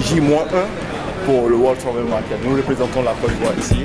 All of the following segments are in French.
J-1 pour le World Travel Market. Nous représentons la Côte d'Ivoire ici.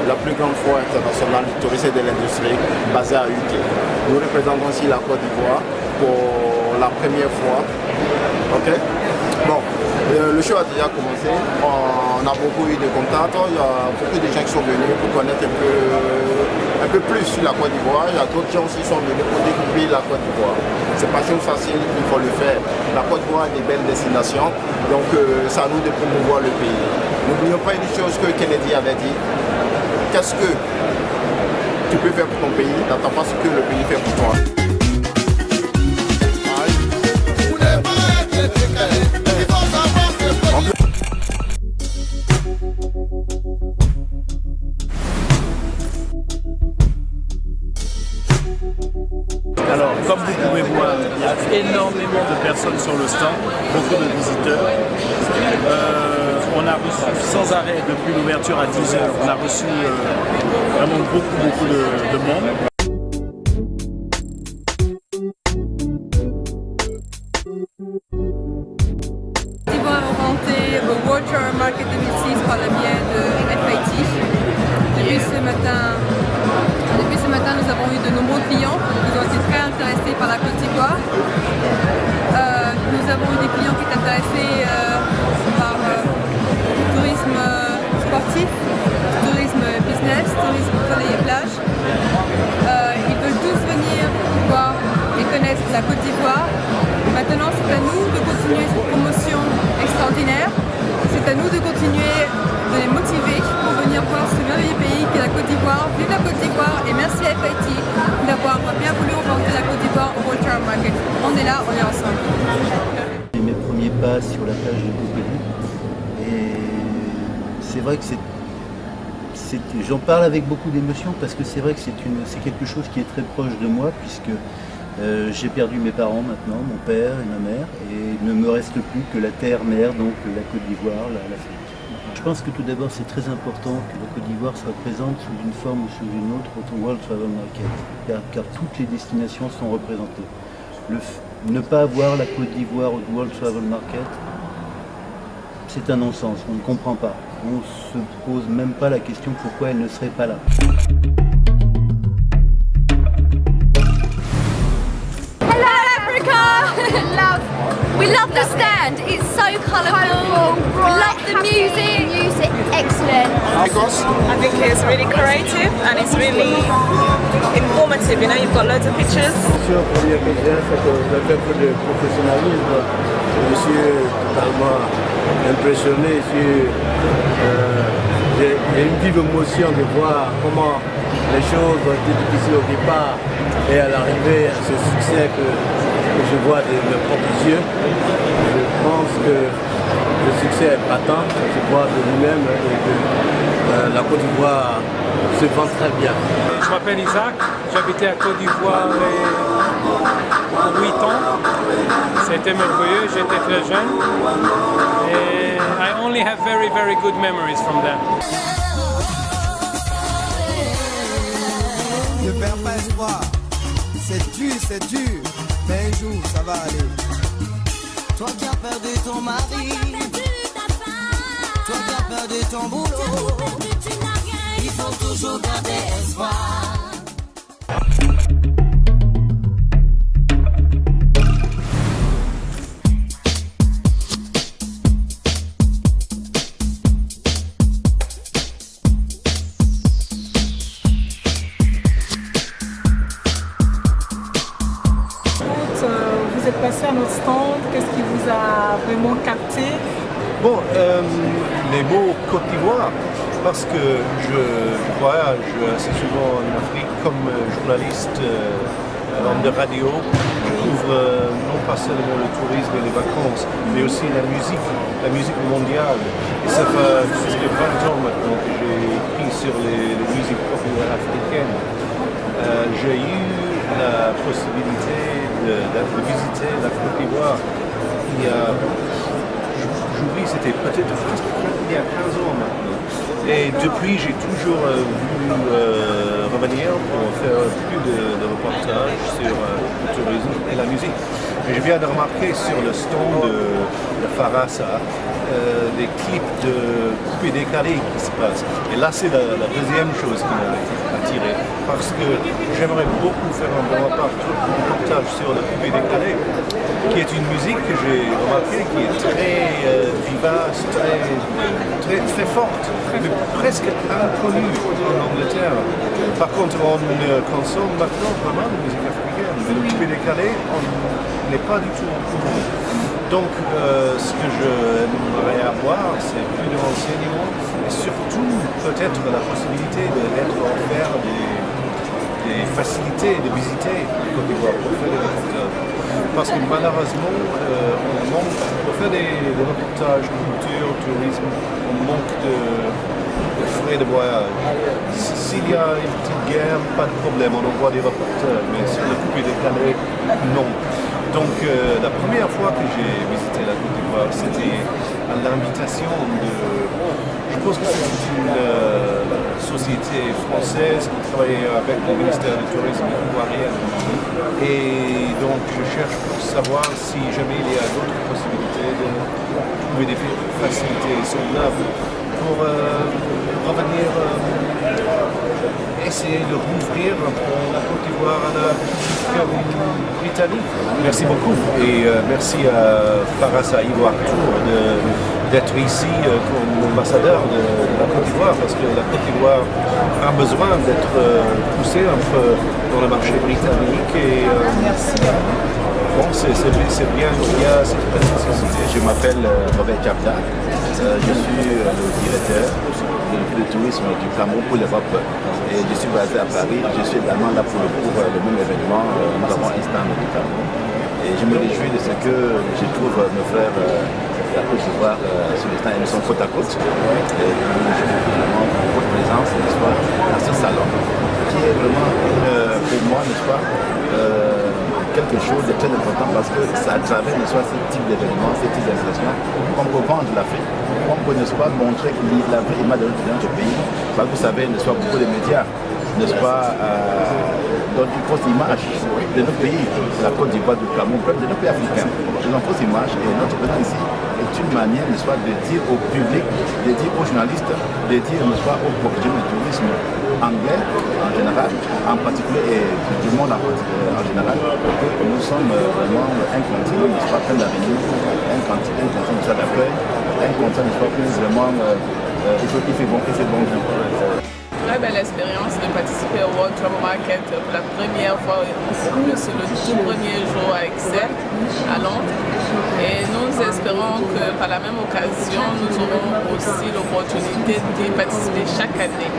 La plus grande foire internationale du tourisme et de l'industrie basée à UK. Nous représentons ici la Côte d'Ivoire pour la première fois. Ok. Bon, le show a déjà commencé. On a beaucoup eu de contacts. Il y a beaucoup de gens qui sont venus pour connaître un peu plus sur la Côte d'Ivoire. Il y a d'autres gens aussi qui sont venus pour découvrir la Côte d'Ivoire. C'est pas chose facile, il faut le faire. La Côte d'Ivoire est une belle destination, donc c'est à nous de promouvoir le pays. N'oublions pas une chose que Kennedy avait dit. Qu'est-ce que tu peux faire pour ton pays, n'attends pas ce que le pays fait pour toi. Alors, comme vous pouvez voir, il y a énormément de personnes sur le stand, beaucoup de visiteurs. On a reçu sans arrêt depuis l'ouverture à 10h, on a reçu vraiment beaucoup de monde. D'Ivoire a rentré le World Travel Market 2006 par le biais de FIT. Depuis ce matin, nous avons eu de nombreux clients qui ont été très intéressés par la Côte d'Ivoire. Nous avons eu des clients qui étaient intéressés par le tourisme sportif, tourisme business, tourisme soleil et plage. Ils veulent tous venir voir et connaître la Côte d'Ivoire. Maintenant, c'est à nous de continuer cette promotion extraordinaire. C'est à nous de continuer de les motiver pour venir voir ce merveilleux pays qu'est la Côte d'Ivoire. Vive la Côte d'Ivoire et merci à FIT d'avoir bien voulu représenter la Côte d'Ivoire au World Travel Market. On est là, on est ensemble. Mes premiers pas sur la plage de Bobéli. Et c'est vrai que j'en parle avec beaucoup d'émotion parce que c'est vrai que c'est quelque chose qui est très proche de moi puisque j'ai perdu mes parents maintenant, mon père et ma mère, et il ne me reste plus que la terre-mère, donc la Côte d'Ivoire, l'Afrique. Je pense que tout d'abord c'est très important que la Côte d'Ivoire soit présente sous une forme ou sous une autre au World Travel Market, car toutes les destinations sont représentées. Ne pas avoir la Côte d'Ivoire au World Travel Market, c'est un non-sens, on ne comprend pas. On ne se pose même pas la question pourquoi elle ne serait pas là. Hello Africa! We love the stand, it's so colourful. We love the music, excellent. Because I think it's really creative and it's really informative, you know, you've got loads of pictures. La première question, c'est que le fait de professionnalisme, je suis totalement impressionné. J'ai une vive émotion de voir comment les choses ont été difficiles au départ et à l'arrivée à ce succès que je vois de mes propres yeux. Je pense que le succès est patent, ça se voit de nous-mêmes et que la Côte d'Ivoire se vend très bien. Je m'appelle Isaac, j'habitais à Côte d'Ivoire pour 8 ans. C'était merveilleux, j'étais très jeune. Et I only have very, very good memories from there. Ne perds pas espoir, c'est dur, mais un jour ça va aller. Toi qui as perdu ton mari, toi qui as perdu ton boulot, il faut toujours garder espoir. Vous êtes passé à notre stand, qu'est-ce qui vous a vraiment capté? Bon, les mots Côte d'Ivoire, parce que je voyage assez souvent en Afrique comme journaliste, homme de radio. Je couvre non pas seulement le tourisme et les vacances, mais aussi la musique mondiale. Et ça fait plus de 20 ans maintenant que j'ai écrit sur les musiques populaires africaines. J'ai eu la possibilité de visiter la Côte d'Ivoire j'oublie, c'était peut-être il y a 15 ans maintenant. Et depuis, j'ai toujours voulu revenir pour faire plus de reportages sur le tourisme et la musique. Et je viens de remarquer sur le stand de Farassa des clips de coupé décalé qui se passent. Et là, c'est la deuxième chose qui m'a attiré. Parce que j'aimerais beaucoup faire un reportage sur le coupé décalé, qui est une musique que j'ai remarqué qui est très vivace, très forte, mais presque inconnue en Angleterre. Par contre, on consomme maintenant vraiment la musique africaine, mais le coupé décalé, on n'est pas du tout au courant. Donc, ce que j'aimerais avoir, c'est plus de renseignements et surtout peut-être la possibilité d'être offert des facilités de visiter Côte d'Ivoire pour faire des reportages. Parce que malheureusement, on manque, pour faire des reportages culture, tourisme, on manque de frais de voyage. S'il y a une petite guerre, pas de problème, on envoie des reporters, mais sur le coupé décalé, non. Donc la première fois que j'ai visité la Côte d'Ivoire, c'était à l'invitation je pense que c'est une société française qui travaille avec le ministère du Tourisme ivoirien. Et donc je cherche pour savoir si jamais il y a d'autres possibilités de trouver des facilités semblables pour revenir essayer de rouvrir la Côte d'Ivoire à la britannique. Merci beaucoup et merci à Farassa Ivoire Tour d'être ici comme ambassadeur de la Côte d'Ivoire parce que la Côte d'Ivoire a besoin d'être poussée un peu dans le marché britannique et bon, c'est bien qu'il y a cette nécessité. Je m'appelle Robert Capta, je suis le directeur de tourisme du Cameroun pour l'Europe et je suis basé à Paris. Je suis également là pour le même événement. Nous avons un stand du Cameroun et je me réjouis de ce que je trouve nos frères la Côte d'Ivoire sur le stand et nous sommes côte à côte. Et je me réjouis vraiment pour votre présence, n'est-ce pas, dans ce salon qui est vraiment pour moi, n'est-ce pas, quelque chose de très important parce que ça travers, n'est-ce pas, ce type d'événements, ce type d'installations, on peut vendre l'Afrique, on peut, n'est-ce pas, montrer que l'Afrique est mal dans notre pays. Parce que vous savez, n'est-ce pas, beaucoup de médias, n'est-ce pas, donnent une fausse image de notre pays, la Côte d'Ivoire, du Cameroun, de nos pays africains. Ils ont une fausse image et notre présence ici est une manière, n'est-ce pas, de dire au public, de dire aux journalistes, de dire, n'est-ce pas, aux professionnels du tourisme anglais en général, en particulier et du monde en général, que nous sommes vraiment un continent, n'est-ce pas, plein d'avenir, un continent d'accueil, un continent, n'est-ce pas, plus vraiment, il fait bon vivre. Très belle expérience de participer au World Travel Market pour la première fois, c'est le tout premier jour à Excel à Londres. Et nous espérons que par la même occasion, nous aurons aussi l'opportunité d'y participer chaque année.